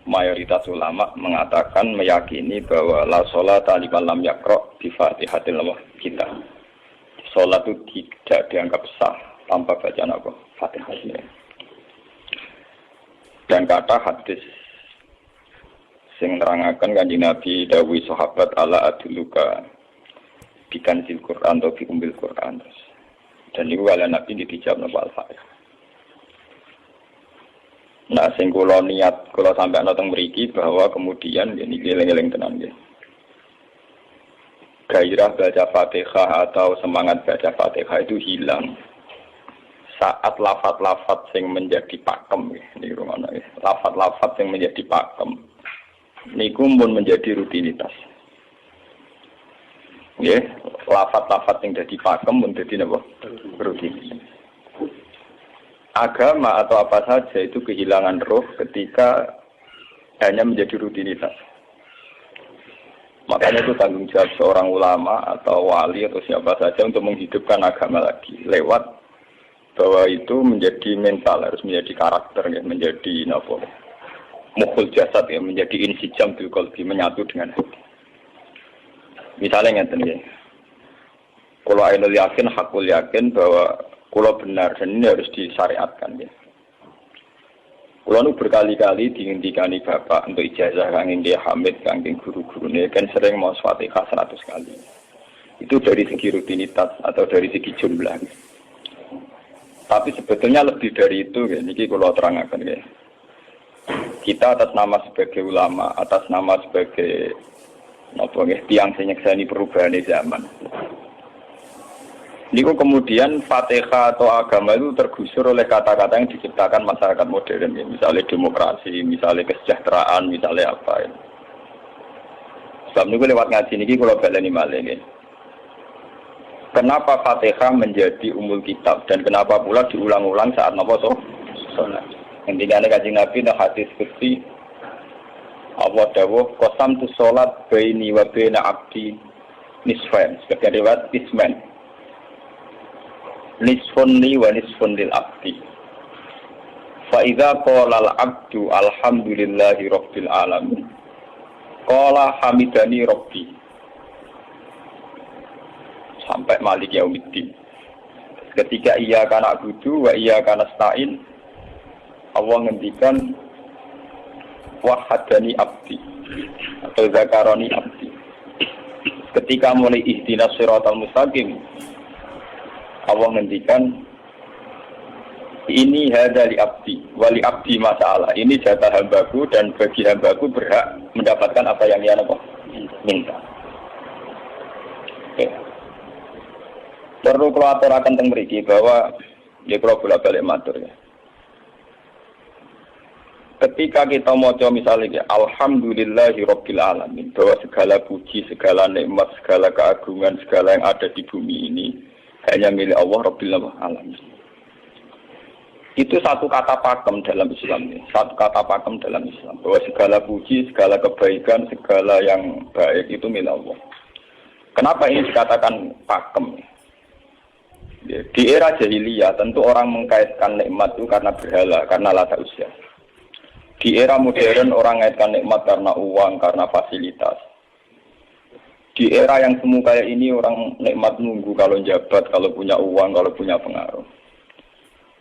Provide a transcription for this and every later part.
mayoritas ulama mengatakan meyakini bahwa la sholata liman lam yaqra bi Fatihatil kitab. Salat itu tidak dianggap sah tanpa bacaan apa? Fatihah. Dan kata hadis sing nerangaken Kanjeng Nabi dawuh sahabat ala aduluka bikanzil Quran atau bikumbil Quran. Dan itu ala Nabi dijawab napa Al-Fatihah. Nah, sing kula niat kula sampai ana teng mriki bahwa kemudian niki eling-eling tenan nggih. Gairah baca Fatihah atau semangat baca Fatihah itu hilang saat lafaz-lafaz yang menjadi pakem niki rumono nggih. Lafaz-lafaz yang menjadi pakem niku pun menjadi rutinitas. Nggih, lafaz-lafaz yang jadi pakem pun dadi napa? Rutinitas. Agama atau apa saja itu kehilangan roh ketika hanya menjadi rutinitas. Makanya itu tanggung jawab seorang ulama atau wali atau siapa saja untuk menghidupkan agama lagi lewat bahwa itu menjadi mental, harus menjadi karakter, ya, menjadi mukhul jasad, ya, menjadi insijam bil qalbi, menyatu dengan hati. Misalnya ngeten ya. Kalau ainul yakin, hakul yakin bahwa kalau benar dan ini harus disyariatkan ya. Kalau nu berkali-kali dihentikan bapak untuk ijazah kanging dia Hamid kanging guru-gurunya kan sering mau Fatihah 100 kali. Itu dari segi rutinitas atau dari segi jumlah. Tapi sebetulnya lebih dari itu ya. Niki kalau terangkan ya. Kita atas nama sebagai ulama, atas nama sebagai tiang senyekseni perubahan zaman. Niku kemudian Fatihah atau agama itu tergusur oleh kata-kata yang diciptakan masyarakat modern, ya. Misalnya demokrasi, misalnya kesejahteraan, misalnya apa. Ya. Sebab niku lewat ngaji niki kalau baleni malih ya. Kenapa Fatihah menjadi umul kitab dan kenapa pula diulang-ulang saat napa salat? Intinya Kanjeng Nabi nang hadis qudsi Allah dawuh qasam tu salat baini wa baina abdi nisfain, sebagai riwayat isman. Nisfun li wa nisfun lil abdi. Fa idza qala al abdu alhamdulillahi rabbil alamin. Qala hamidani rabbi. Sampai malik yaumiddin. Ketika ia kana budu wa ia kana stain, Allah ngendikan wahadani abdi atau zakarani abdi. Ketika mulai ihdinas siratal mustaqim, Allah ngendikan ini hadali abdi wali abdi masalah. Ini jatah hambaku dan bagi hambaku berhak mendapatkan apa yang dia minta. Okay. Perlu kulatur akan teng mriki bahwa ya kalau bolak-balik matur ya. Ketika kita maca misalnya alhamdulillahi rabbil alamin, bahwa segala puji, segala nikmat, segala keagungan, segala yang ada di bumi ini hanya milik Allah rabbil alamin. Itu satu kata pakem dalam Islam ini, satu kata pakem dalam Islam, bahwa segala puji, segala kebaikan, segala yang baik itu milik Allah. Kenapa ini dikatakan pakem? Di era jahiliyah tentu orang mengkaitkan nikmat itu karena berhala, karena lata usia. Di era modern orang mengaitkan nikmat karena uang, karena fasilitas. Di era yang semu kayak ini orang nikmat nunggu kalau jabat, kalau punya uang, kalau punya pengaruh.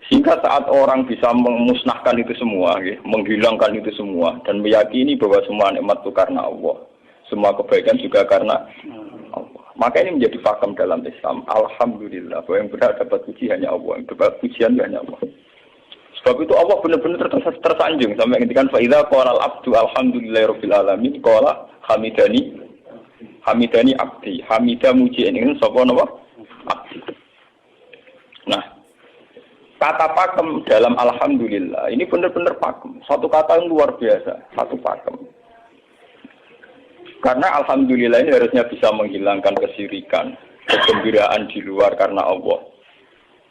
Sehingga saat orang bisa memusnahkan itu semua, menghilangkan itu semua, dan meyakini bahwa semua nikmat itu karena Allah, semua kebaikan juga karena Allah. Maka ini menjadi fakam dalam Islam. Alhamdulillah, bahwa yang berhak dapat puji hanya Allah, yang dapat pujian hanya Allah. Sebab itu Allah benar-benar tersanjung sampai ngendikan fa idza qala al-abdu alhamdulillahirabbil alamin qala hamidani abdi. Hamidah muji ini sapa napa? Abdi. Nah, kata pakem dalam alhamdulillah ini benar-benar pakem. Satu kata yang luar biasa, satu pakem. Karena alhamdulillah ini harusnya bisa menghilangkan kesyirikan, kegembiraan di luar karena Allah.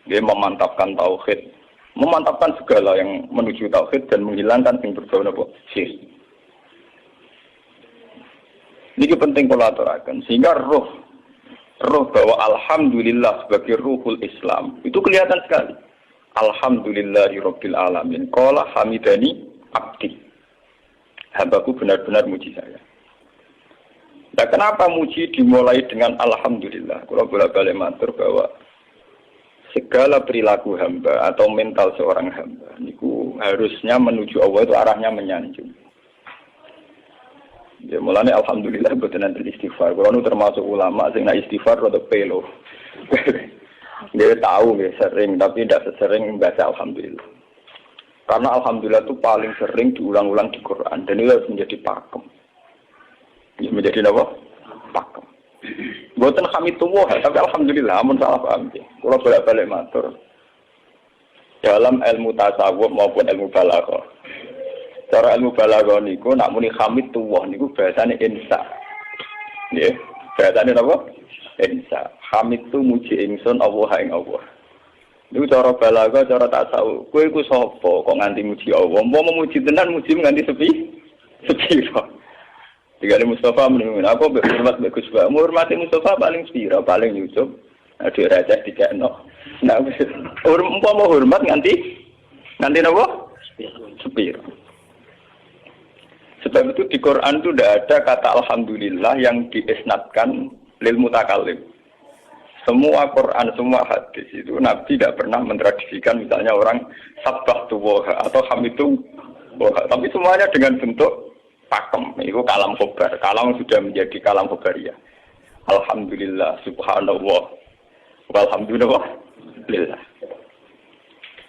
Dia memantapkan tauhid, memantapkan segala yang menuju tauhid dan menghilangkan yang berbau syirik. Ini penting kalau aturakan sehingga roh bahwa alhamdulillah sebagai ruhul Islam itu kelihatan sekali. Alhamdulillahirabbil alamin. Qala hamidani abdi. hambaku benar-benar muji saya. Nah, kenapa muji dimulai dengan alhamdulillah? Kalau bolak-balik matur bahwa segala perilaku hamba atau mental seorang hamba niku harusnya menuju Allah, itu arahnya menyanjung. Ya mulanya alhamdulillah betul nanti istighfar. Kalau nu termasuk ulama sing nak istighfar rada pelo. Dia tahu ya sering tapi tidak sesering membaca alhamdulillah. Karena alhamdulillah itu paling sering diulang-ulang di Quran dan itu harus menjadi pakem. Ya, menjadi apa? Pakem. Bukan hamidullah, tapi alhamdulillah amun salah paham ya. Kalau bolak-balik matur dalam ilmu tasawuf maupun ilmu balaghah. Cara ilmu balaghah niku nak muni hamidullah niku bahasane insa. Nggih, bahasane apa? Insa. Hamid tu muji ingsun Allah ing Allah. Niku cara balaghah, cara tasawuf. Kowe iku sapa kok nganti muji Allah? Mau memuji tenan muji nganti sepi? Sepiro. Digale Mustafa menunggu apa hormat bagus Pak. Hormati Mustafa paling sepiro, paling Yusuf. Ada raja dikekno. Nah, umpama hormat nganti napa? Sepiro. Sebab itu di Quran itu tidak ada kata alhamdulillah yang diisnadkan lil mutakallim. Semua Quran, semua hadis itu Nabi tidak pernah mentradisikan misalnya orang sabbahtu wa atau hamidu wa. Tapi semuanya dengan bentuk pakem. Itu kalam khobar. Kalam sudah menjadi kalam khobariyah. Alhamdulillah, subhanallah, walhamdulillah, lillah.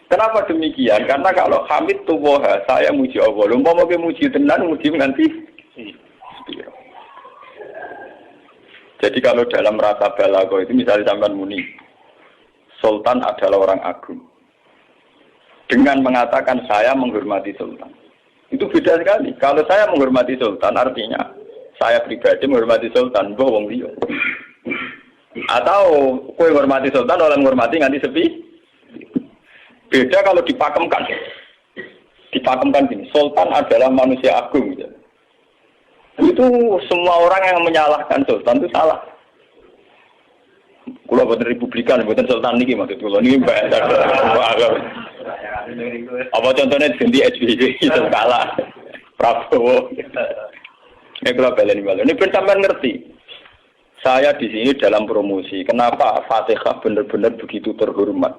Kenapa demikian? Karena kalau hamid tuwoha, saya muji Allah. Lumpah mau muji tenan, muji nanti. Jadi kalau dalam rasa balaghah itu misalnya sampean muni, Sultan adalah orang agung. Dengan mengatakan saya menghormati Sultan. Itu beda sekali. Kalau saya menghormati Sultan artinya saya pribadi menghormati Sultan, mbah wong liya. Atau kowe menghormati Sultan orang menghormati nganti sepi. Beda kalau dipakemkan. Dipakemkan gini, Sultan adalah manusia agung gitu. Itu semua orang yang menyalahkan Sultan itu salah. Kalau buatan Republikan, buatan Sultan ini maksud kalau ini bahasa apa contohnya ganti SBY itu kalah Prabowo. Ini kalau balen ini pun sampai ngerti. Saya di sini dalam promosi. Kenapa Fatihah benar-benar begitu terhormat,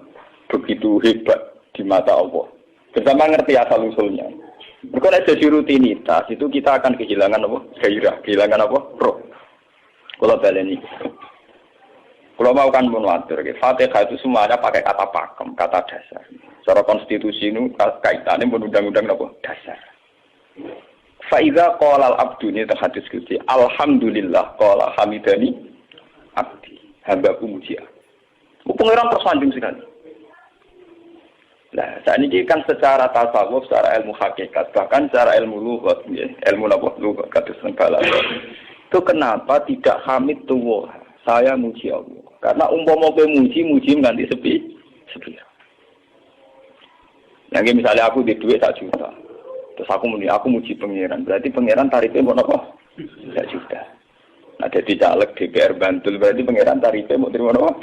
begitu hebat di mata Allah. Bersama ngerti asal usulnya. Bukan ada rutinitas itu kita akan kehilangan apa? Gairah, kehilangan apa? Roh. Kalau balen ini. Kalau mau kan menwatir, Fatihah itu semuanya pakai kata pakem, kata dasar. Secara konstitusi ini kaitannya undang-undang apa? Dasar. Faiza qala al-abdu ini terhadis kunci. Alhamdulillah qala hamidani abdi. Hambaku muji aku. Pengiran tersanjung sekali. Nah, saat ini kan secara tasawuf, secara ilmu hakikat, bahkan secara ilmu lughat, ilmu apa? Lughat kata balaghah. Itu kenapa tidak hamid tuwah? Saya muji Allah. Karena umpama kowe muji nganti sepi. Yang misalnya aku di duit 1 juta. Terus aku muji pangeran. Berarti pangeran tarifnya mau apa? 1 juta. Nah, jadi caleg DPR Bantul berarti pangeran tarifnya mau terima apa?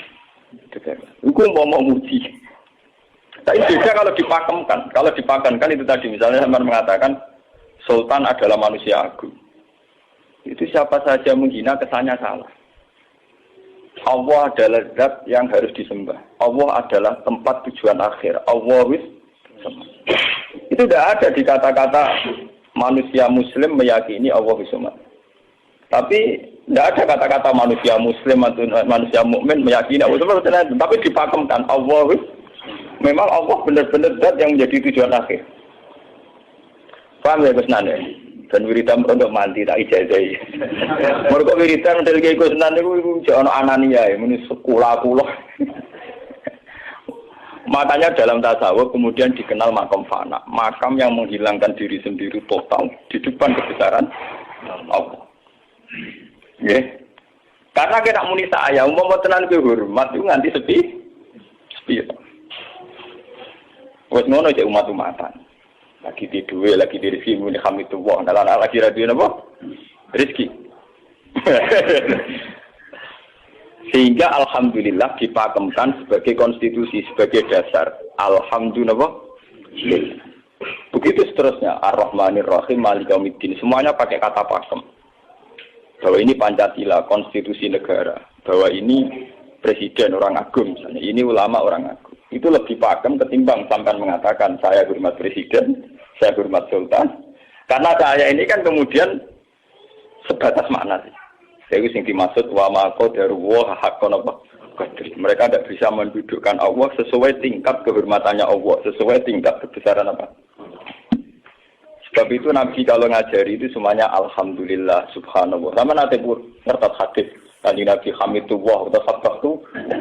DPR. Iku mau muji. Tapi beda kalau dipakemkan. Kalau dipakemkan itu tadi misalnya sampean mengatakan Sultan adalah manusia agung. Itu siapa saja menghina kesannya salah. Allah adalah zat yang harus disembah. Allah adalah tempat tujuan akhir. Allah wis. Itu tidak ada di kata-kata manusia muslim meyakini Allah wis. Tapi tidak ada kata-kata manusia muslim atau manusia mukmin meyakini Allah wis. Tapi dipakemkan Allah wis. Memang Allah benar-benar zat yang menjadi tujuan akhir. Paham ya Gus Nan? Dan wiridan untuk mandi tak ijazahi. Mergo wiridan model Gus Nan niku ono anania ya, muni sekolah. Makanya dalam tasawuf kemudian dikenal makam fana, makam yang menghilangkan diri sendiri total di depan kebesaran Allah. Nggih. Karena kita muni saya, umpama tenan ke hormat itu nganti sepi. Wes ngono cek umat-umatan. Lagi di duwe, lagi di rezeki muni hamidullah, nalana lagi radio napa? Rezeki. Sehingga alhamdulillah dipakemkan sebagai konstitusi, sebagai dasar. Alhamdulillah. Begitu seterusnya, Ar-Rahmanir Rahim, Maliki Yaumiddin, semuanya pakai kata pakem. Bahwa ini Pancasila, konstitusi negara, bahwa ini presiden orang agung misalnya, ini ulama orang agung. Itu lebih pakem ketimbang sampai mengatakan saya hormat presiden, saya hormat sultan. Karena saya ini kan kemudian sebatas makna sih. Jadi yang dimaksud wa maqadaru wa haqqan apa? Mereka tidak bisa mendudukkan Allah sesuai tingkat kehormatannya Allah, sesuai tingkat kebesaran apa? Sebab itu Nabi kalau ngajari itu semuanya alhamdulillah subhanallah. Sama nanti pun ngerti hadis Kanjeng Nabi hamidullah atau sabtu,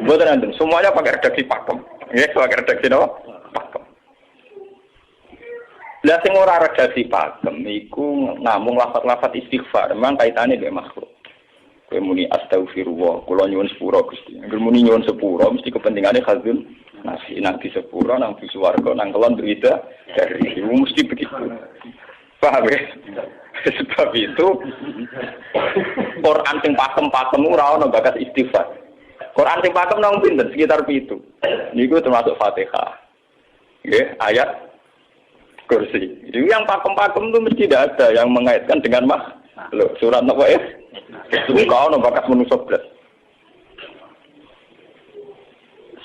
bukan nanti semuanya pakai redaksi pakem. Ya, pakai redaksi apa? Pakem. Lah sing ora redaksi pakem iku namung lafaz-lafaz istighfar, memang kaitannya dengan makhluk. Kowe muni astagfirullah, kula nyuwun sepura Gusti. Angger muni nyuwun sepura mesti kepentingane khazun nasi nang di sepura nang di swarga nang kelon berita dari itu mesti begitu. Paham ya? Sebab itu Quran sing pakem-pakem ora ono bakat istighfar. Quran sing pakem nang pinten sekitar 7. Niku termasuk Fatihah. Nggih, ayat kursi. Jadi yang pakem-pakem itu mesti tidak ada yang mengaitkan dengan makhluk. Surat apa ya? Kau ono bakat manusia blas.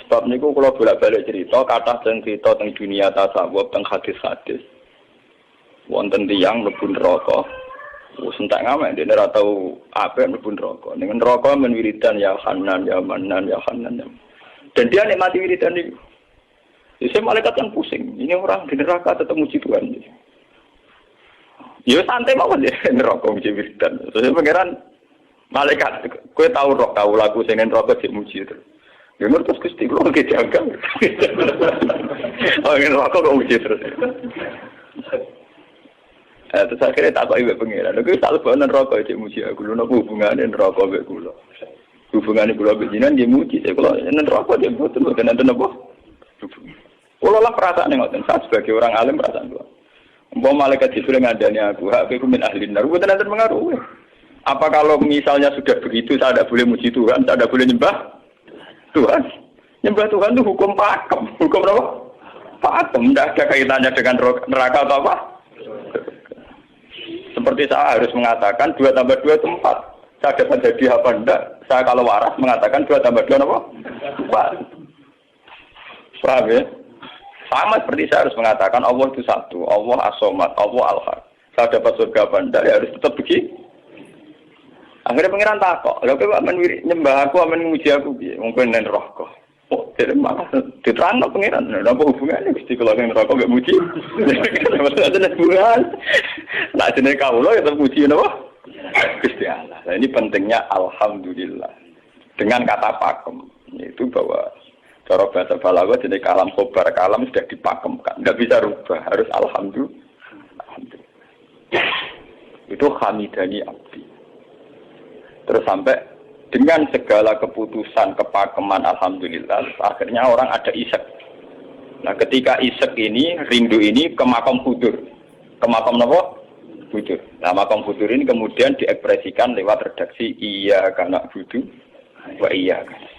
Sebab niku kalau bolak-balik cerita, kata cerita tentang dunia tasawuf, tentang hadis-hadis. Wonten tiyang mlebu neraka. Wis entek ngamek dene ora tau apik mlebu neraka. Ning neraka men wiridan ya Hanan ya Manan ya Hanan. Dan dia nikmati wiridan itu. Jadi malaikat kan pusing. Ini orang di neraka tetap muji Tuhan. Ya santai mawon ya neraka muji wiridan. Terus pangeran malaikat, kowe tahu roh tahu lagu sing neraka sik muji terus. Ya ngertos Gusti kula ge jaga. Oh neraka kok muji terus. Terus akhirnya tak kok ibu pangeran. Kowe tak lebokno neraka sik muji aku. Lha napa hubungane neraka mek kula? Hubungane kula bejinan nggih muji. Kula neraka dia boten nenten napa? Kalau lah perasaan yang ngoten, saya sebagai orang alim perasaan gua. Umpama malaikat Jibril ngandani aku, hak aku min ahli nar, bukan nanti mengaruh. Apa kalau misalnya sudah begitu, saya tidak boleh muji Tuhan, saya tidak boleh nyembah Tuhan. Nyembah Tuhan itu hukum pakem, hukum apa? Pakem, tidak ada kaitannya dengan neraka atau apa. Seperti saya harus mengatakan 2 tambah 2 itu 4. Saya dapat jadi apa enggak? Saya kalau waras mengatakan 2 tambah 2 apa? 4. Paham ya? Sama seperti saya harus mengatakan Allah itu satu, Allah as-somad, Allah al-har. Saya dapat surga bandar, ya harus tetap begitu. Akhirnya pengiran takok, lha kowe amen nyembah aku, amen muji aku piye? Mungkin nen roh kok. Oh, jadi malah diterangno pengiran. Lha apa hubungannya Gusti kula ning neraka mbek muji? Maksudnya ada hubungan. Lah jenenge kawula ya tetep muji napa? Gusti Allah. Nah, ini pentingnya alhamdulillah. Dengan kata pakem, yaitu bahwa cara bahasa balaghah jenis kalam khobar, kalam sudah dipakemkan, nggak bisa rubah, harus alhamdulillah. Itu hamidani abdi. Terus sampai dengan segala keputusan kepakeman alhamdulillah, akhirnya orang ada isek. Nah ketika isek ini, rindu ini ke makam hudur. Ke makam apa? Hudur. Nah makam hudur ini kemudian diekspresikan lewat redaksi iya kana budu wa iya kana.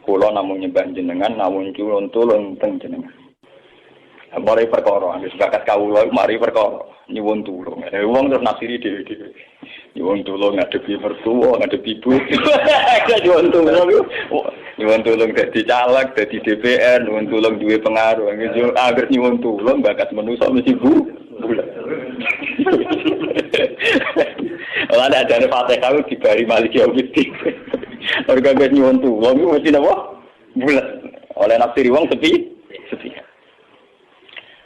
Kula namung nyembah jenengan, namung tulung teng jenengan. Mari perkara, wis bakat kawula mari perkara nyuwun tulung. Wong terus nasiri dhewe-dhewe. Nyuwun tulung ngadepi mertua, ngadepi ibu. Nyuwun tulung. Nyuwun tulung dadi caleg, dadi DPR, nyuwun tulung duwe pengaruh. Agar nyuwun tulung bakat manusa mesti bu. Lah ada jane Fatihah dibari Maliki Yaumiddin. Orga wis nyuwun tulung mesti napa? Bulat. Oleh nafsiri wong sepi.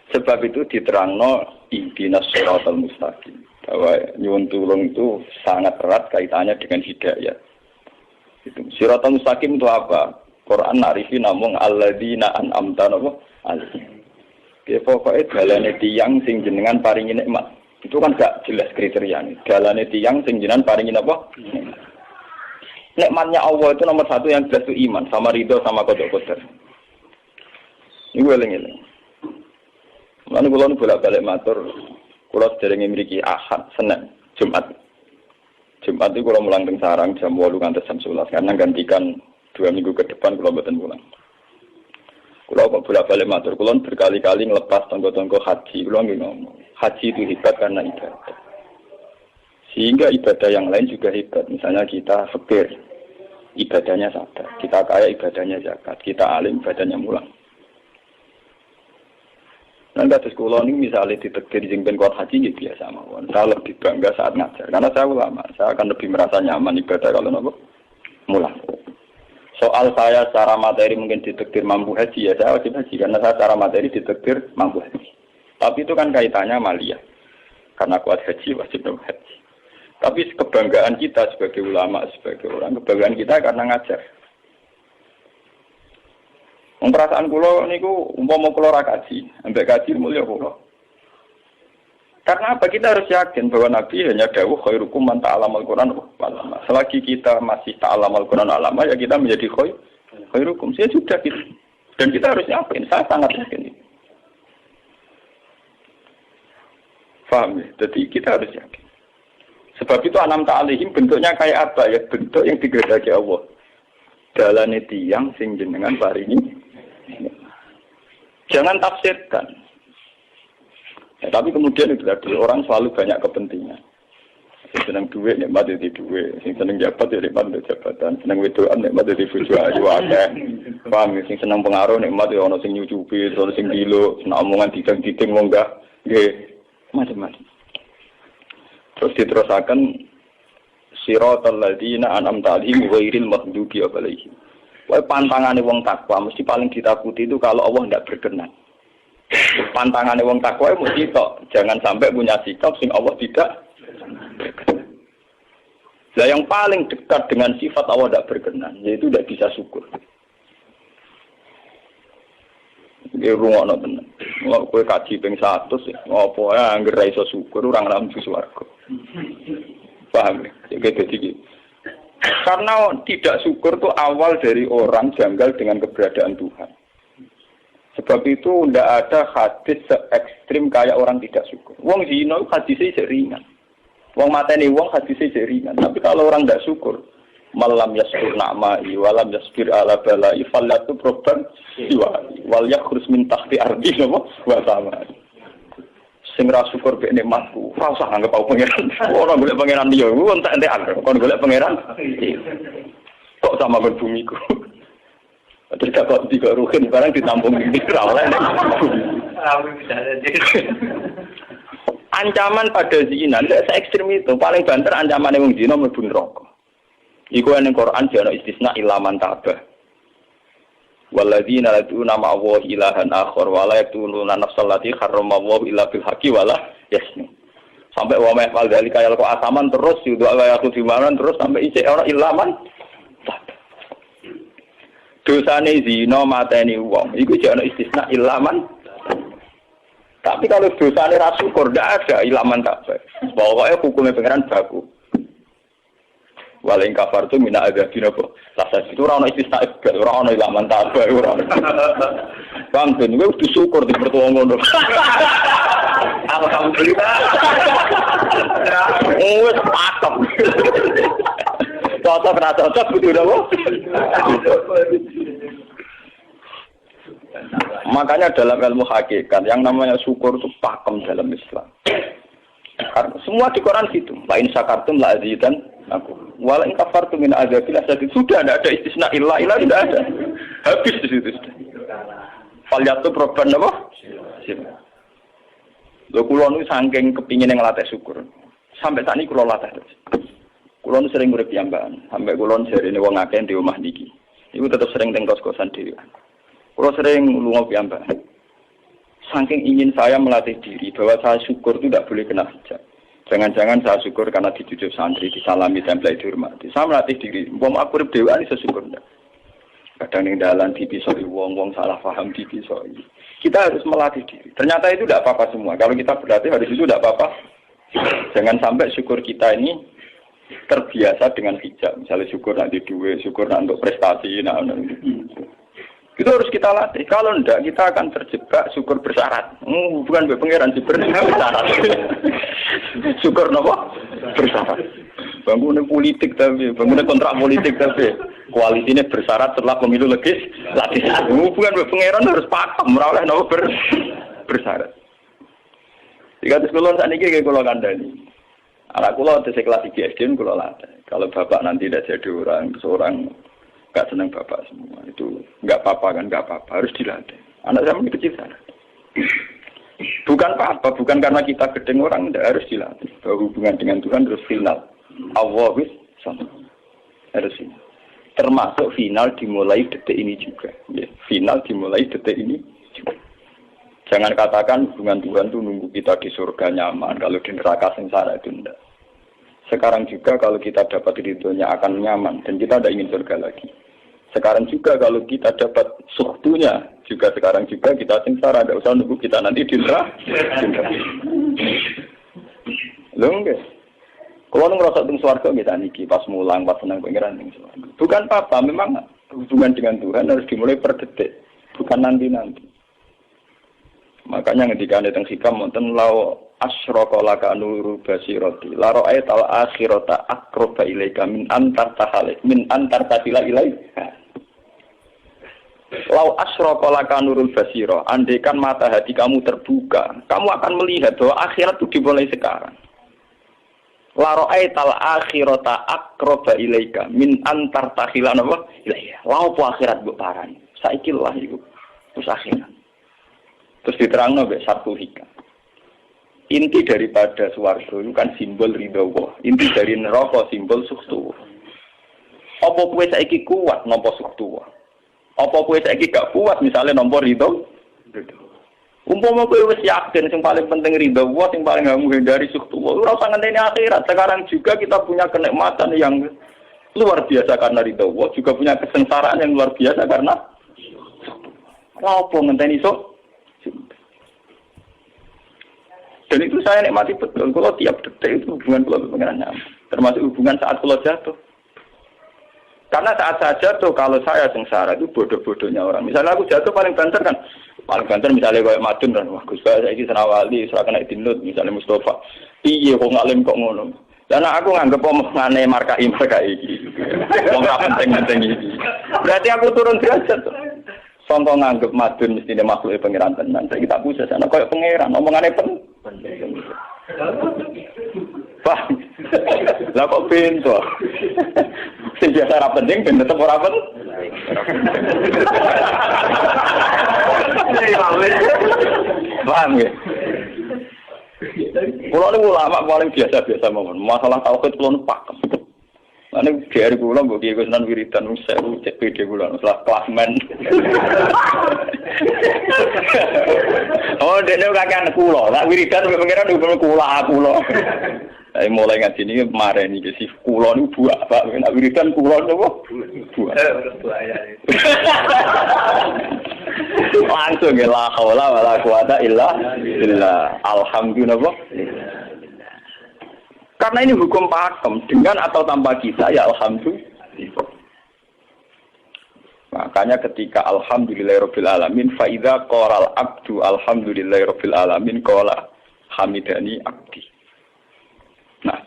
Sebab itu diterangno ihdinas shiratal mustaqim. Bahwa nyuwun tulung itu sangat erat kaitannya dengan hidayah. Itu shiratal mustaqim itu apa? Quran narifi namung alladzina an'amta alaihim. Ya pokoknya dalane tiyang sing jenengan paringi nikmat. Itu kan gak jelas kriterianya. Dalane tiyang sing jenengan paringi apa? Nikmatnya Allah itu nomor 1 yang jelas itu iman, sama ridho, sama qada-qadar. Ini gue eling-eling. Lalu kalau bolak-balik matur, kalau sederenge mriki Ahad, Senin, Jumat. Jumat itu kalau mulang teng sarang jam 8 nganti jam 11 karena gantikan 2 minggu ke depan kalau mboten pulang. Kalau kok bolak-balik matur, kalau berkali-kali ngelepas tonggo-tonggo haji, kalau nggak ngomong, haji itu hebat karena ibadah. Sehingga ibadah yang lain juga hebat. Misalnya kita fakir, ibadahnya sabar. Kita kaya, ibadahnya zakat. Kita alim, ibadahnya mulang. Nah, kados kula ini misalnya ditekdir jengben kuat haji, ya biasa mawon. Saya lebih bangga saat ngajar, karena saya ulama. Saya akan lebih merasa nyaman ibadah kalau nopo mulang. Soal saya secara materi mungkin ditekdir mampu haji, ya saya wajib haji. Karena saya secara materi ditekdir mampu haji. Tapi itu kan kaitannya maliyah. Karena kuat haji, wajib haji. Tapi kebanggaan kita sebagai ulama, sebagai orang, kebanggaan kita karena ngajar. Perasaan kula niku umpama kula ra kaji, ambek kaji mulya kula. Karena apa? Kita harus yakin bahwa Nabi hanya dawuh khairukum man ta'allamal Qur'an wa 'allama. Selagi kita masih ta'allamal Qur'an alama, ya kita menjadi khairukum. Saya sudah gitu. Dan kita harus yakin, saya sangat yakin itu. Paham ya? Jadi kita harus yakin. Sebab itu anam ta'alihim bentuknya kayak apa ya? Bentuk yang digedaki Allah. Dalane tiyang sing jenengan paringi. Jangan tafsirkan. Ya, tapi kemudian itu tadi orang selalu banyak kepentingan. Sing seneng duit nikmat di duit, sing seneng jabat ya nikmat di jabatan, seneng wedokan nikmat di bojo ayu akeh. Paham sing seneng pengaruh nikmat ya ana sing nyucupi, ana sing gilo, seneng omongan didang-diding wong enggak nggih macam-macam. Terus diterusaken siratal ladzina an'amta 'alaihim ghairil maghdubi 'alaihim. Wae pantangane wong takwa mesti paling ditakuti itu kalau Allah tidak berkenan. Pantangannya wong takwa mesti tok, jangan sampai punya sikap sing Allah tidak berkenan. Nah yang paling dekat dengan sifat Allah tidak berkenan, yaitu tidak bisa syukur. Iki rungokno tenan. Mau kowe kaji ping 100 ya, ngopo ae anggere ra iso syukur ora ngambu swarga. Paham ya? Jadi karena tidak syukur itu awal dari orang janggal dengan keberadaan Tuhan. Sebab itu tidak ada hadis se-ekstrim kayak orang tidak syukur. Wong zina hadisnya ringan. Wong mateni wong hadisnya ringan. Tapi kalau orang tidak syukur, malam yaskur na'ma'i walam yasbir ala bala'i fallatu proban siwa'i wal yakhrus min tahti ardi wa samai. Sing ra syukur mek nikmatku, ora usah anggap aku pangeran. Ora golek pangeran liya, ku entek-entekan. Kon golek pangeran. Kok sama ben bumiku. Terus kok tiga ruhin barang ditampung di oleh. Ancaman pada zina tidak se-ekstrim itu. Paling banter ancaman wong zina mlebu neraka. Iku ning Quran jana istisna ilaman tabah. Walladzina yad'una ma'a ilahan akhar wa la yaqtuluna nafsal lati harramallahu illa bil haqqi wa la yasnu. Sampai wa ma yafal dalika ya kok asaman terus yudu ayatu dimanan terus sampai isih ora ilaman. Dosane zina mateni wong iku jek ana istisna ilaman. Tapi kalau dosane ra syukur ndak ada ilaman kabeh. Pokoke hukume pangeran baku. Waling kafar tu mina ada dinopo. Lasa itu ora ana istisna ora ana ilaman kabeh ora. Bang ben kowe kudu syukur di mertua ngono. Alhamdulillah. Wes pakem. Cocok ra cocok kudu napa? Makanya dalam ilmu hakikat yang namanya syukur itu pakem dalam Islam. Karena semua di Quran gitu. La in syakartum la azidan aku. Wa la in kafartum min azabil asyad. Sudah tidak ada istisna illa tidak ada. Habis di situ sudah. Fal yatu proban apa? Lho kula nu saking kepingin ngelatih syukur. Sampai saat ini kula latih terus. Kula nu sering urip piyambakan. Sampai kula jarene wong akeh di omah niki. Iku tetep sering teng kos-kosan dhewe. Kula sering lunga piyambakan. Saking ingin saya melatih diri bahwa saya syukur itu tidak boleh kena hijab. Jangan-jangan saya syukur karena dicucuk santri, disalami, tempel, dihormati. Saya melatih diri. Wong aku urip dhewe iki syukur ndak. Kadang ning dalan dipisoi wong-wong salah paham dipisoi. Kita harus melatih diri. Ternyata itu tidak apa-apa semua. Kalau kita berlatih hari itu tidak apa-apa. Jangan sampai syukur kita ini terbiasa dengan hijab. Misalnya syukur nanti duit, syukur nanti untuk prestasi. Itu harus kita latih. Kalau tidak, kita akan terjebak syukur bersyarat. Bukan pangeran sih bersyarat. Syukur apa? Bersyarat. Bangunan politik tapi, bangunan kontrak politik tapi. Koalisinya bersyarat setelah pemilu legislatif. Hubungan pangeran harus pakem, ora oleh nopo bersyarat. Jika terus kulon saat ini kayak kulo kandani. Anak kulo di kelas 3 SD kulo latih. Kalau bapak nanti tidak jadi seorang nggak senang bapak semua itu nggak apa-apa kan, nggak apa-apa, harus dilatih. Anak saya masih kecil sana. Bukan apa-apa, bukan karena kita gedeng orang, tidak harus dilatih. Bahwa hubungan dengan Tuhan harus final. Allah wis sama. Harus ini. Termasuk final dimulai detik ini juga. Ya, final dimulai detik ini juga. Jangan katakan hubungan Tuhan itu nunggu kita di surga nyaman, kalau di neraka sengsara itu tidak. Sekarang juga kalau kita dapat ridhonya akan nyaman, dan kita tidak ingin surga lagi. Sekarang juga kalau kita dapat suhtunya, juga sekarang juga kita sengsara, tidak usah nunggu kita nanti di neraka. Loh enggak? Kalau ngerasa teng swarga kita niki pas mulang, pas senang pengiran teng swarga. Bukan apa, memang hubungan dengan Tuhan harus dimulai per detik, bukan nanti-nanti. Makanya ketika ada teng hikam wonten lau asyraka laka nuru basirati la ra'aita al akhirata aqraba ilaika min antar tahalik min antar tasila ilaika. Lau asyraka laka nurul basira, andaikan mata hati kamu terbuka, kamu akan melihat bahwa akhirat itu dimulai sekarang. La ra'aita al akhirata aqraba ilaika min antar tahila napa ilaika. Lau po akhirat mbok parani. Saiki lho iku. Terus akhirat. Terus diterangno mbek satu hikam. Inti daripada swarga itu kan simbol ridho Allah. Inti dari neraka simbol suktu. Apa kowe saiki kuat nampa suktu? Apa kowe saiki gak kuat misalnya nampa ridho? Umpama kowe wis yakin sing paling penting ridho Allah, sing paling gak menghindari suktu. Ora usah ngenteni akhirat. Sekarang juga kita punya kenikmatan yang luar biasa karena ridho Allah, juga punya kesengsaraan yang luar biasa karena suktu. Ora apa ngenteni sok. Dan itu saya nikmati betul. Kalau tiap detik itu hubungan kalau pengenannya, termasuk hubungan saat kalau jatuh. Karena saat saya jatuh, kalau saya sengsara itu bodoh-bodohnya orang. Misalnya aku jatuh paling banter kan, paling banter misalnya kayak Madun kan, wah Gus saya ini senawali, serahkan naik dinut, misalnya Mustafa. Iya kok ngalim kok ngono. Dan aku nganggep omongane markai iki. Wong ra penting-penting iki. Berarti aku turun derajat. Sangka nganggep Madun mestine makhluk pangeran tenan. Saiki tak pusat ana koyo pangeran omongane penting. Wah. Lah kok pintu. Sing biasa ra penting ben tetep ora penting. Paham ya? Kulo niku ulama paling biasa-biasa mawon. Masalah tauhid kulo pakem. Ane dari kula mbok iki Gunan wiridan sewu cek PD kula salah klasmen. Oh, dene kakean kula. Lah wiridan pengiran hukum kula. Saya mulai ngaji ini kemarin iki sih kula niku buak, Pak. Nek wiridan kula niku buak. Langsung ya la haula wala quwata illa billah. Alhamdulillah. Karena ini hukum pakem, dengan atau tanpa kita ya alhamdulillah. Makanya ketika alhamdulillahirabbil alamin fa idza qala abdu alhamdulillahirabbil alamin qala hamidani abdi. Nah,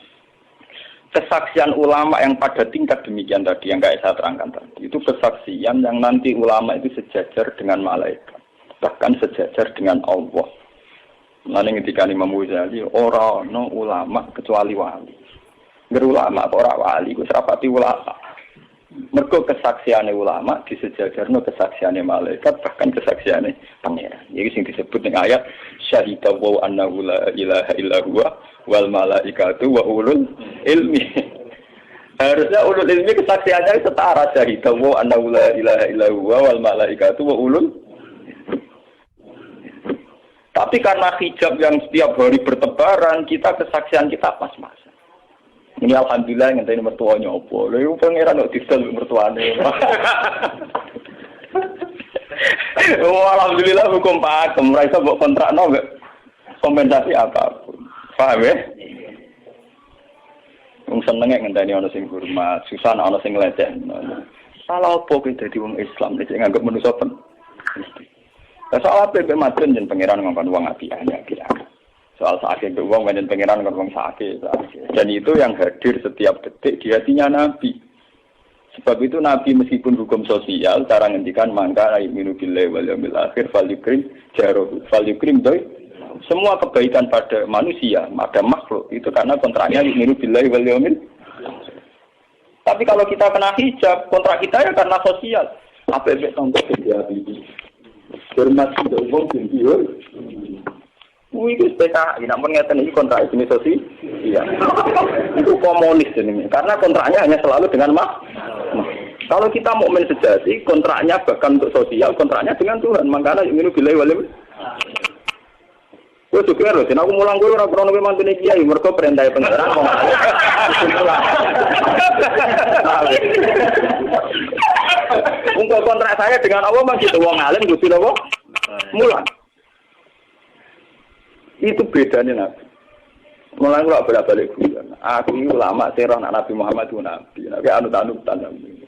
kesaksian ulama yang pada tingkat demikian tadi yang kayak saya terangkan tadi, itu kesaksian yang nanti ulama itu sejajar dengan malaikat, bahkan sejajar dengan Allah. Lalu ketika Imam Ghazali orang no ulama kecuali wali. Ulama orang wali, gue serapati ulama. Mergo kesaksiannya ulama disejajarno kesaksiannya malaikat bahkan kesaksiannya pangeran. Jadi sing disebut dengan ayat syahida wa annahu la ilaha illa huwa wal malaikatu wa ulul ilmi. Harusnya ulul ilmi kesaksiannya setara syahida wa annahu la ilaha illa huwa wal malaikatu wa ulul. Tapi karena hijab yang setiap hari bertebaran, kita kesaksian kita pas-pasan. Ini alhamdulillah yang tadi mertuanya opo. Lalu pangeran kok disel mertuane. Oh alhamdulillah hukum pakem, ora iso mbok kontrakno mbek kompensasi apapun. Paham ya? Wong senenge ngenteni ana sing hormat, susah ana sing nglecehno. Salah opo kuwi dadi wong Islam nek nganggep manusa pen. Soal apa yang materi dan pangeran ngomong uang apiannya kira. Soal sakit uang dan pangeran ngomong sakit. Dan itu yang hadir setiap detik di hatinya Nabi. Sebab itu Nabi meskipun hukum sosial, cara ngendikan mangka yu'minu billahi wal yaumil akhir falyukrim jarohu falyukrim doi. Semua kebaikan pada manusia, pada makhluk itu karena kontraknya yu'minu billahi wal yaumil. Tapi kalau kita kena hijab, kontrak kita ya karena sosial. Apa yang contoh kerja ini? Hormat sudah umum sendiri. Itu PKI, namun ngeten ini kontrak jenis sosial. Iya. Itu komunis ini. Karena kontraknya hanya selalu dengan kalau kita mukmin sejati, kontraknya bahkan untuk sosial, kontraknya dengan Tuhan. Makanya yu'minu billahi wal yaumil. Gue juga loh, aku mulang gue orang krono memang tuh kiai, mereka perintah pengeran mau untuk kontrak saya dengan Allah masih tuh wong alim gue sih loh, mulang. Itu bedanya Nabi. Mulang gue bolak-balik gue. Aku ini ulama serah Nabi Muhammad itu Nabi anut-anutan Nabi.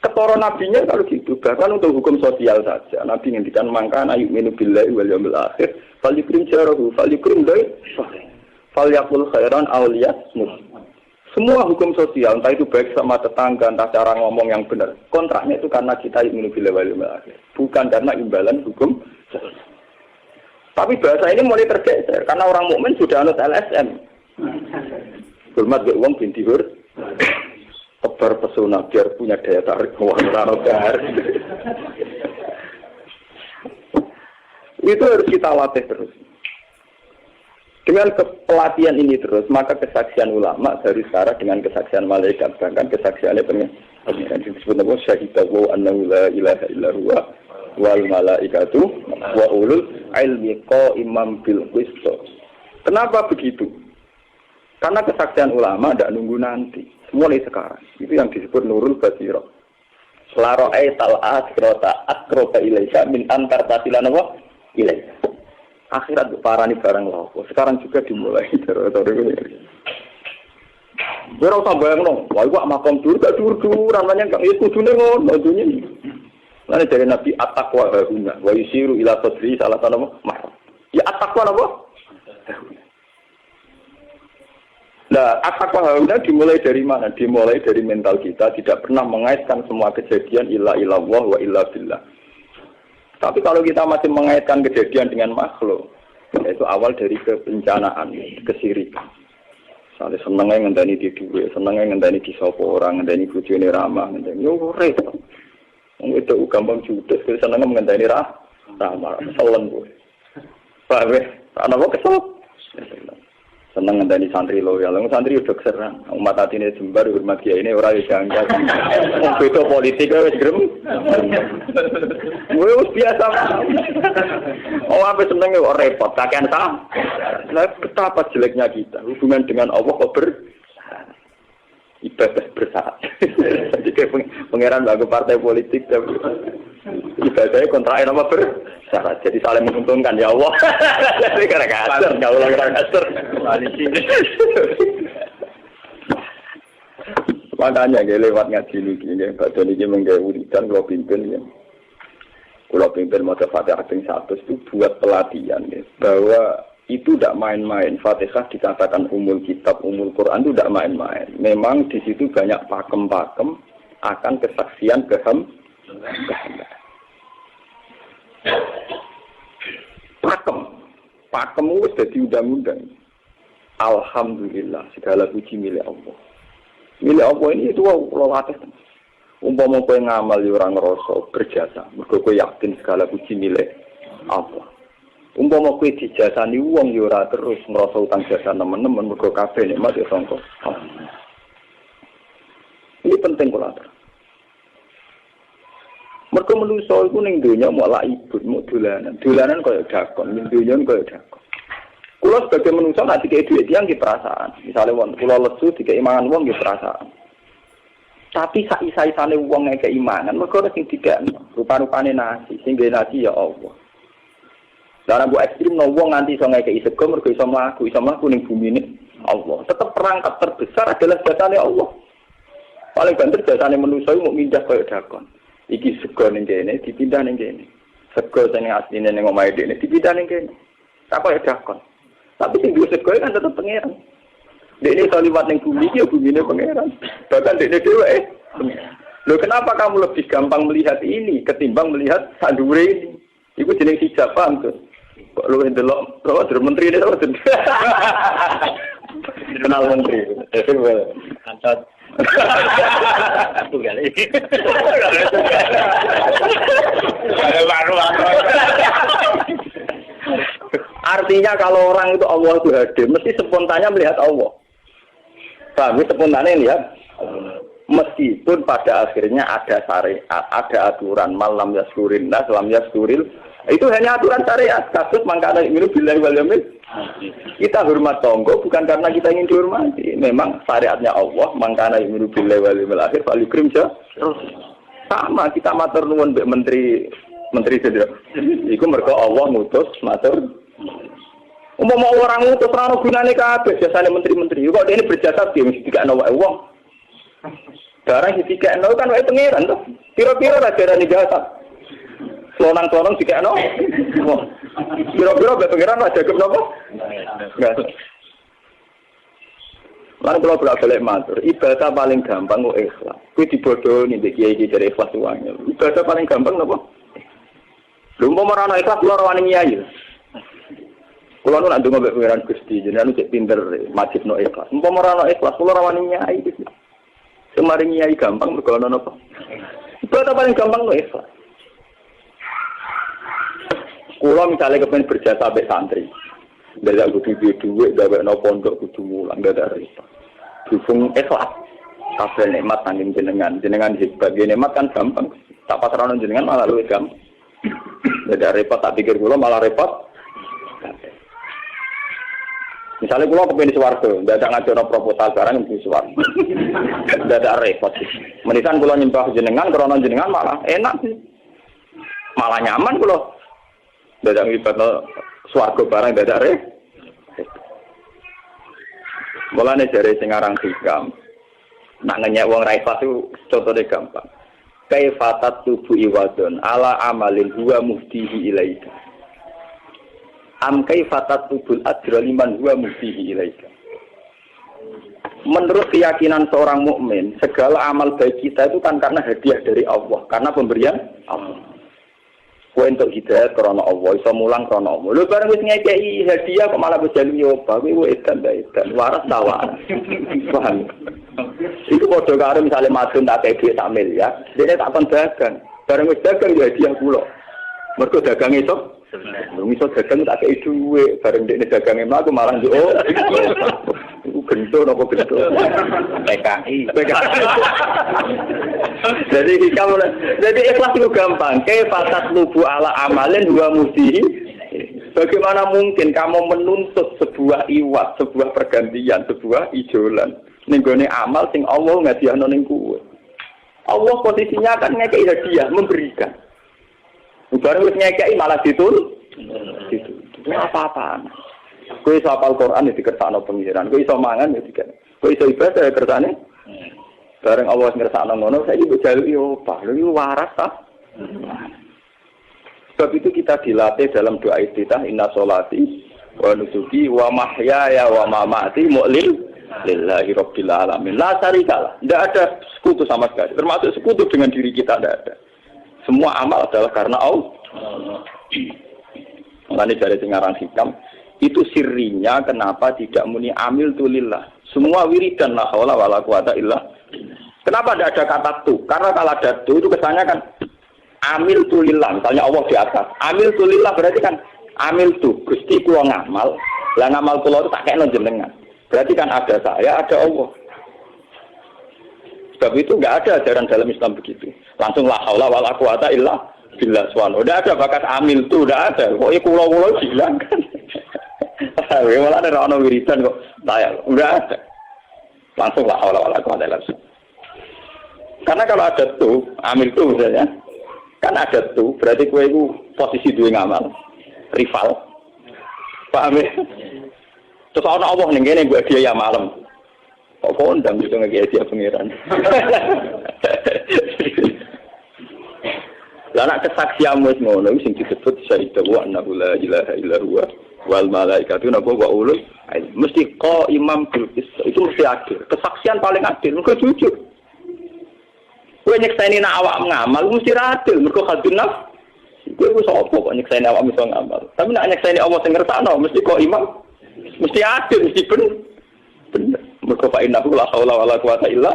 Ketara nabinya kalau gitu, bahkan untuk hukum sosial saja. Nabi ngendikan mangkana yu'minu billahi wal yaumil akhir, falyukrim jarahu, falyukrim doi, falyakul khairan aw liyasmut. Semua hukum sosial, entah itu baik sama tetangga, entah cara ngomong yang benar. Kontraknya itu karena kita yu'minu billahi wal yaumil akhir, bukan karena imbalan hukum sosial. Tapi bahasa ini mulai tergeser karena orang mukmin sudah anut LSM. Hormat ke uang binti hur. Tebar pesona biar punya daya tarik uang ranogar. Itu harus kita latih terus. Dengan pelatihan ini terus, maka kesaksian ulama dari sekarang dengan kesaksian malaikat, bahkan kesaksiannya pengen disebut nama syahidah wa annahu la ilaha illa huwa wal malaikatu wa ulul ilmi qaimam bil qist. Kenapa begitu? Karena kesaksian ulama tidak nunggu nanti. Mulai sekarang, itu yang disebut nurul basirah. Selaro'ai tal'at krota akroba ilaika min antar tasilan apa? Ilaika. Akhirat parani barang lopo. Sekarang juga dimulai. Berapa usah bayang dong. Wah, gua makom dulu, gak dur-dur. Ramanya gak itu dunia ngono dunia ini. Lalu dari Nabi at-taqwa hahuna. Wa yusiru ila sadri salah tanah apa? Ya at-taqwa apa? Nah, at-taqwa hahuna dimulai dari mana? Dimulai dari mental kita. Tidak pernah mengaitkan semua kejadian illa illallah wa illa billah. Tapi kalau kita masih mengaitkan kejadian dengan makhluk, itu awal dari kebencanaan, kesirikan. Misalnya senengnya ngenteni di duwe, senengnya ngenteni di sopo orang, ngenteni bojone ramah, ngenteni yo repot. Wong itu gampang judes, senengnya ngenteni ramah, selen kowe. Paham ya? Ana kok kesel. Seneng ngenteni santri loyal, santri udah keserang. Umat atine jembar hormat kiai ini ora janggal. Wong beda politik wis grem. Wis biasa. Oh apa senenge kok repot, kakean ta. Lah betapa jeleknya kita hubungan dengan Allah kok ibadah bersyarat. Jadi kayak pangeran bagi partai politik tapi ibadahnya kontraknya apa bersyarat. Jadi saling menguntungkan ya Allah. Jadi karena kasar, nggak ulang karena kasar. Makanya dia lewat ngaji ini, Pak Doni ini menggawe wiridan kalau pimpin ya. Kalau pimpin mau Fatihah yang 100 itu buat pelatihan ya, bahwa itu tidak main-main. Fatihah dikatakan umul kitab, umul Quran itu tidak main-main. Memang di situ banyak pakem-pakem akan kesaksian kehendak. Pakem itu sudah diundang-undang. Alhamdulillah, segala puji milik Allah. Milik Allah ini itu latih. Umpama kowe ngamal yo ora ngrasa berjasa, mergo kowe yakin segala puji milik Allah. Umpama kowe dijasani wong yo ora terus ngrasa utang jasa nemen-nemen mergo kabeh nikmat yo sangka. Ini penting kula atur. Mergo manusa iku ning donya mau laibut, mau dolanan. Dolanan kaya dakon, ning donya kaya dakon. Kula sebagai manusa nek dikek dhuwit tiyang ki perasaan. Misale wong kula lesu dikek imangan wong ki perasaan. Tapi sak-isa-isane wong nek keimanan mergo sing dikekno, rupa-rupane nasi, sing ngene nasi ya Allah. Lah bu ekstrim no wong nganti iso ngekeki sego mergo iso mlaku ning bumi ini Allah. Tetap perangkat terbesar adalah jasane Allah. Paling banter jasane manusa iku mung mindah kaya dakon. Iki sego ning kene dipindah ning kene. Sego sing asline ning omahe dene dipindah ning kene. Tak kaya dakon. Tapi sing duwe sego kan tetep pangeran. Dekne iso liwat ning bumi iki ya bumine pangeran. Bahkan dekne dhewe pangeran. Loh kenapa kamu lebih gampang melihat ini ketimbang melihat sandure ini? Iku jeneng hijab paham tuh. Kok lu ndelok kok menteri ini kok. Kenal menteri. Antot. Aku kali. Artinya kalau orang itu Allah itu hadir, mesti spontannya melihat Allah. Kami spontannya lihat, meskipun pada akhirnya ada syariat, ada aturan malam yaskurin nas, lam yaskuril. Itu hanya aturan syariat. Kasus mangkana imiru billahi wal yaumil. Kita hormat tonggo bukan karena kita ingin dihormati. Memang syariatnya Allah, mangkana imiru billahi wal yaumil akhir fal yukrim sama kita matur nuwun mbek menteri sedher. Iku mergo Allah ngutus matur. Umpama orang ngutus ora ono gunane kabeh jasane menteri-menteri. Kok dene berjasa piye mesti dikakno wae wong. Barang dikakno kan wae pangeran to. Pira-pira ra jarane jasa. Selonang-selonang dikakno. Pira-pira wae pangeran aja gep napa? Enggak. Lan kula bolak-balik matur, ibadah paling gampang kok ikhlas. Kuwi dibodohi mbek kiai-kiai dari ikhlas wae. Ibadah paling gampang napa? Lha umpama ora ana ikhlas kula ora wani nyai. Kula nu nak ndonga mbek pangeran Gusti, jenengan cek pinter majibno ikhlas. Umpama ora ana ikhlas kula ora wani nyai. Semari nyai gampang mergo ana napa? Ibadah paling gampang kok ikhlas. Kula misalnya kepen berjasa mbek santri. Ndak kudu duwe gawekno pondok kudu mulang ndak repot. Dukung ikhlas. Kabeh nikmat nanging jenengan hebat. Nikmat kan gampang. Tak pasrahno jenengan malah luwih gampang. Ndak repot tak pikir kula malah repot. Misalnya kula kepengin swarga, ndak ada ngajono proposal barang di swarga. Ndak ada repot. Menisan kula nyembah jenengan krana jenengan malah enak sih. Malah nyaman kula. Ndak ada ngibadno swarga barang ndak ada repot. Mulane jare sing aran hikam. Nak ngenyek wong ra ikhlas itu contone gampang. Kaifatat tubu iwadon ala amalin huwa muftihi ilaika. Am kaifatat tubul ajra liman huwa muftihi ilaika. Menurut keyakinan seorang mukmin, segala amal baik kita itu kan karena hadiah dari Allah, karena pemberian Allah. Kowe entuk hidayah karena Allah, iso mulang karena Allah. Lho bareng wis ngekeki hadiah kok malah berjalu nyoba, kowe edan waras ta waras. Paham? Iku padha karo misale madun tak kei sak miliar, dene tak kon dagang. Bareng wis dagang ya hadiah kula. Mergo dagang iso iso dagang tak kei dhuwit, bareng dene dagange mlaku malah yo. Iku gento napa gento? PKI. Jadi ikhlas itu gampang. Kaifatat lubu ala amalin wa mudihi. Bagaimana mungkin kamu menuntut sebuah iwat, sebuah pergantian, sebuah ijolan ning gone amal sing Allah ngadiahno ning kowe. Allah posisinya kan ngekeki hadiah, memberikan. Bareng wis ngekeki malah ditul. Itu apa-apaan. Kowe iso hafal Quran ya dikersakno pengiran, kowe iso mangan ya dikersakno. Kowe iso ibadah ya kersane. Bareng Allah ngersakno ngono, saiki mbok jaluki opah. Lho iki waras ta? Sebab itu kita dilatih dalam doa iftitah inna sholati wa nusuki wa mahyaya wa mamati lillahi rabbil alamin. La syarikalah. Tidak ada sekutu sama sekali. Termasuk sekutu dengan diri kita tidak ada. Semua amal adalah karena Allah. Makanya dari singaran hikam itu sirinya kenapa tidak muni amil tulillah. Semua wiridan la haula wala quwata illa. Kenapa tidak ada kata tu? Karena kalau ada tu itu kesannya kan amil tulillah. Misalnya Allah di atas. Amil tulillah berarti kan amil tu. Gusti kula ngamal. Lah ngamal kula itu tak kena jenengan. Berarti kan ada saya, ada Allah. Sebab itu enggak ada ajaran dalam Islam begitu. Langsung la haula wala quwata illa billah subhanahu. Enggak ada bakat amil tu, enggak ada. Kok kula-kula bilang kan. Malah ada orang wiridan kok saya enggak ada. Langsung la haula wala quwata illa billah. Karena kalau ada tuh, amil tuh misalnya, kan ada tuh, berarti kowe itu posisi dua ngamal, rival. Paham ya? Terus ana Allah ning kene mbok dia ya malam. Kok kondang gitu ngeki dia pangeran. Lah nek kesaksianmu wis ngono sing disebut syahida wa annahu la ilaha illa huwa wal malaikatu napa wa ulul mesti imam bil itu mesti adil. Kesaksian paling adil, mergo jujur. Kowe nyekseni nak awak ngamal mesti adil, mergo hadun nafs. Kowe wis apa kok nyekseni awak iso ngamal. Tapi nak nyekseni Allah sing ngersakno mesti kok imam. Mesti adil, mesti bener. Mergo fa innahu la haula wala quwata illa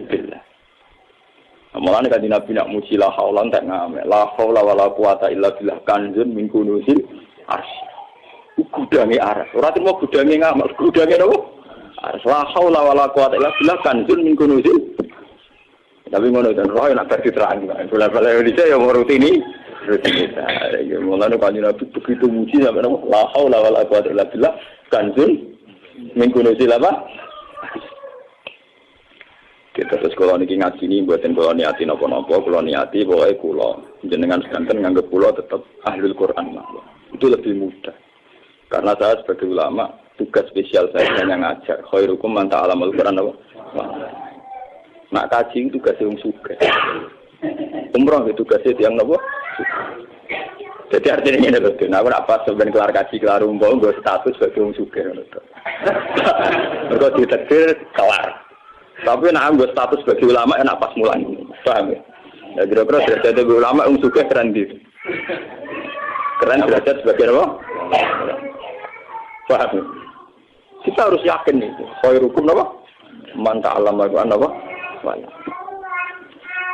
billah. Amalan kan Nabi nak muji la haula tak ngamal. La haula wala quwata illa billah kanjun min kunuzil arsy. Gudange aras. Ora terima gudange ngamal, gudange napa? Aras. La haula wala quwata illa billah kanjun min kunuzil. Tapi ngono dan roh nak diterang. Bola-bola Indonesia ya rutini. Ya mulane kan Nabi begitu muji sampai napa? La haula wala quwata illa billah kanjun min kunuzil apa? Kita terus kalau niki ngaji ini buatin kalau niati nopo-nopo, kalau niati pokoknya kulo jenengan sekanten nganggep kulo tetap ahlul Quran lah. Itu lebih mudah. Karena saya sebagai ulama tugas spesial saya hanya ngajar. Khairukum man ta'allamal Quran apa? Nak kaji tugasnya wong sugih. Umroh itu tugasnya tiyang napa? Jadi artinya ini lho, nah aku nak pas sampeyan kelar kaji kelar umroh nggo status sebagai wong sugih ngono to. Mergo ditakdir kelar. Tapi nak ambil status sebagai ulama enak pas mulang, paham ya? Ya kira-kira derajat sebagai ulama juga keren gitu. Keren derajat sebagai apa? Paham ya? Kita harus yakin itu. Khairukum apa? Man ta'allama al-Qur'an apa?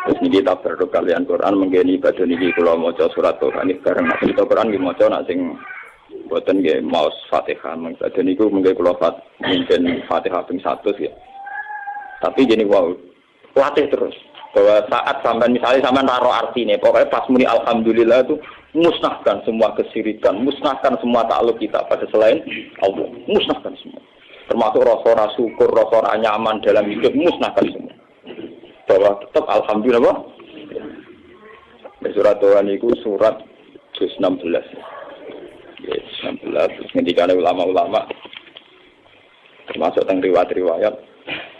Terus ini kita berdoa kalian Quran menggeni ibadah niki kula maca surat Quran iki bareng nek kita Quran nggih maca nak sing boten nggih maos Fatihah ibadah niku mengke kula mimpin Fatihah ping 100 ya. Tapi gini wow, latih terus. Bahwa saat sampai misalnya sampai naruh artinya, pokoknya pas muni alhamdulillah itu musnahkan semua kesirikan, musnahkan semua takluk kita pada selain Allah, musnahkan semua. Termasuk rasa syukur, rasa nyaman dalam hidup, musnahkan semua. Bahwa tetap alhamdulillah. Surat Tuhan itu surat 16. Yes, 16. Terus ketika ulama-ulama termasuk tentang riwayat-riwayat.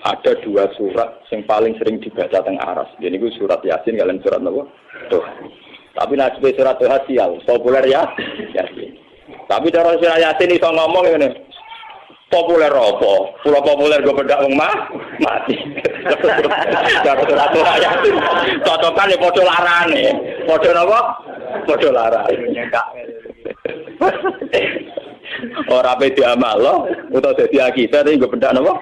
Ada 2 surat yang paling sering dibaca teng aras. Jadi itu surat Yasin kalian surat apa? Tuh. Tapi nasib surat Tuhan sial, populer ya Yasin. Tapi cara surat Yasin iso ngomong ngene. Populer apa? Pulau populer gue bedak wong mati. Cara surat Tuhan Yasin cocokan ya padha larane. Padha napa? Padha larane. Ora pe diamal utawa dadi akibat iki gue bedak napa?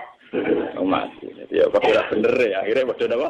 Mati. Ya kok ora bener ya, akhirnya padha napa?